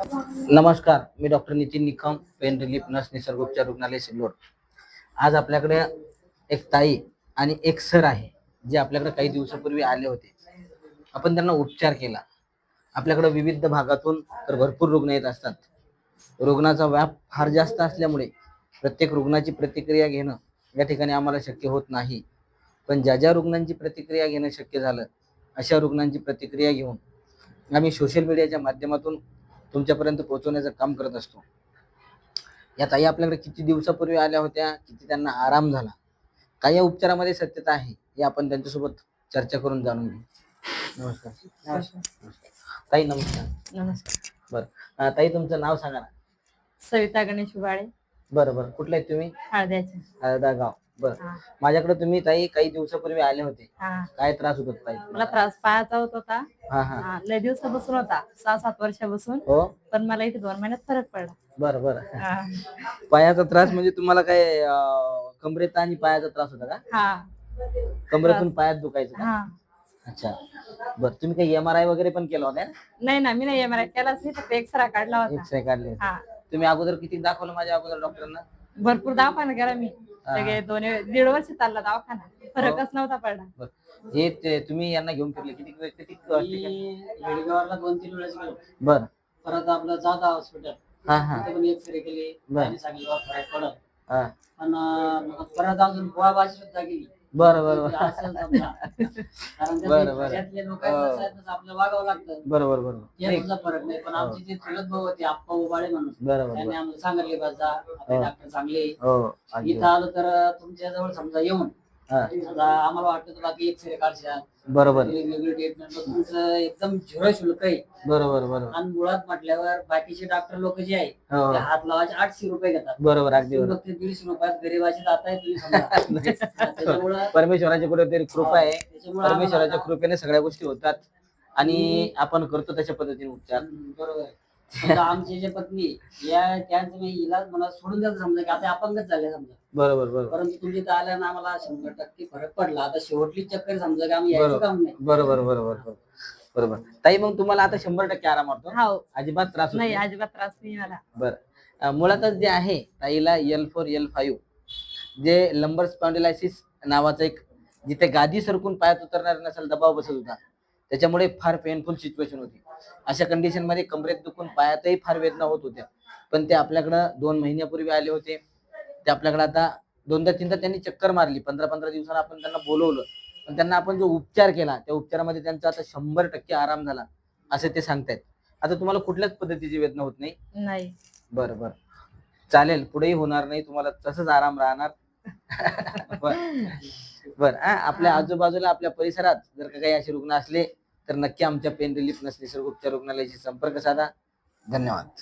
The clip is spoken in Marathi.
नमस्कार, मी doctor Nitin Nikam, pain relief nurse, निसर्गोपचार रुग्णालय, सिल्लोड. आज आपल्याकडे एक ताई आणि एक सर आहे, जे आपल्याकडे काही दिवसापूर्वी आले होते. आपण त्यांना उपचार केला. आपल्याकडे विविध भागातून तर भरपूर रुग्ण येत असतात. रुग्णाचा व्याप फार जास्त असल्यामुळे प्रत्येक रुग्णाची प्रतिक्रिया घेणं या ठिकाणी आम्हाला शक्य होत नाही. पण ज्या ज्या रुग्णांची प्रतिक्रिया घेणं शक्य झालं, अशा रुग्णांची प्रतिक्रिया घेऊन आम्ही सोशल मीडियाच्या माध्यमातून तुमच्यापर्यंत पोहोचवण्याचं काम करत असतो. या ताई आपल्याकडे किती दिवसापूर्वी आल्या होत्या, किती त्यांना आराम झाला, काय या उपचारामध्ये सत्यता आहे, हे आपण त्यांच्यासोबत चर्चा करून जाणून घेऊ. नमस्कार. नमस्कार. ताई नमस्कार. नमस्कार. बरं, ताई तुमचं नाव सांगा ना. सविता गणेश उबाळे, बरं, कुठले आहेत तुम्ही? हळद्याचे. हळदा गाव. बरं, हा. माझ्याकडे तुम्ही ताई काही दिवसापूर्वी आले होते. हा. काय त्रास होत ताई? मला त्रास पायाचा होत होता. हा. लय दिवसापासून होता, 6-7 वर्षापासून. हो. पण मला इथे 2 महिन्यात फरक पडला. बरं. हा. पायाचा त्रास म्हणजे तुम्हाला काय कमरेत आणि पायाचा त्रास होता का? हा. कमरेतून पायात दुखायचं का? हा. अच्छा. बरं, तुम्ही काही MRI वगैरे पण केला होता ना? नाही ना, मी नाही MRI केलाच नाही, फक्त एक्सरा काढला होता. एक्सरे काढले होते. हा. तुम्ही अगोदर किती दाखवलं माझ्या अगोदर डॉक्टरांना? भरपूर दवाखाना केला मी. सगळे 1.5 वर्ष चालला दवाखाना, फरकच नव्हता पडला. हे तुम्ही यांना घेऊन फिरले किती हेडगावला 2-3 वेळेस गेलो. बरं. परत आपलं जादा हॉस्पिटल पण एक्सरे केले आणि सांगितलं फरक पडत. आणि परत अजून गोवाबाजी सुद्धा गेली. बरं. असं समजा. कारण त्यातले लोक आपलं वागावं लागतं. बरोबर. याचा फरक नाही, पण आमची जे चुलत भाऊ होते आप्पा उबाळे म्हणून, त्यांनी आम्हाला सांगितले बाजा आपले डॉक्टर चांगले. इथं आलो तर तुमच्या जवळ समजा येऊन आम्हाला वाटतं बाकी एक्सरे काढशाल, बरोबर, वेगवेगळी ट्रीटमेंट, तुमचं एकदम झिरो शुल्क आहे. बरोबर. आणि मुळात म्हटल्यावर बाकीचे डॉक्टर लोक जे आहे ते हात लावायचे 800 रुपये घेतात. बरोबर, अगदी फक्त 150 रुपयात गरीबाची जात आहे तुम्ही समजा. त्याच्यामुळे परमेश्वराची कुठेतरी कृपा आहे. त्याच्यामुळे परमेश्वराच्या कृपेने सगळ्या गोष्टी होतात आणि आपण करतो तशा पद्धतीने उपचार. बरोबर. आमची जे पत्नी या त्यांचं मी इलाज मला सोडून द्यायचं समजा की आता अपंगच झाले समजा. बरोबर. परंतु तुम्ही इथं आल्या ना आम्हाला 100% फरक पडला. आता शेवटली चक्कर समजा की आम्ही यायचं काम नाही. बरोबर. ताई मग तुम्हाला आता 100% आराम वाटतो? हो. अजिबात त्रास होत नाही, अजिबात त्रास नाही मला. बरं, मुळातच जे आहे ताईला L4 L5 जे लंबर स्पॉन्डिलायसिस नावाचं एक, जिथे गादी सरकून पायात उतरणार नसेल, दबाव बसत होता, त्याच्यामुळे फार पेनफुल सिच्युएशन होती. अशा कंडिशन मध्ये कमरेत दुखून पायातही फार वेदना होत होत्या. पण ते आपल्याकडं 2 महिन्यापूर्वी आले होते. ते आपल्याकडे आता 2दा-3दा त्यांनी चक्कर मारली. 15-15 दिवसांना आपण त्यांना बोलवलं, पण त्यांना आपण जो उपचार केला त्या उपचारामध्ये त्यांचा आता 100% आराम झाला असं ते सांगतायत. आता तुम्हाला कुठल्याच पद्धतीची वेदना होत नाही? नाही. बरं. चालेल, पुढेही होणार नाही, तुम्हाला तसंच आराम राहणार. बरं, आपल्या आजूबाजूला आपल्या परिसरात जर का काही असे रुग्ण असले तर नक्की आमच्या पेन रिलीफ नर्स निसर्गोपचार रुग्णालयाशी संपर्क साधा. धन्यवाद.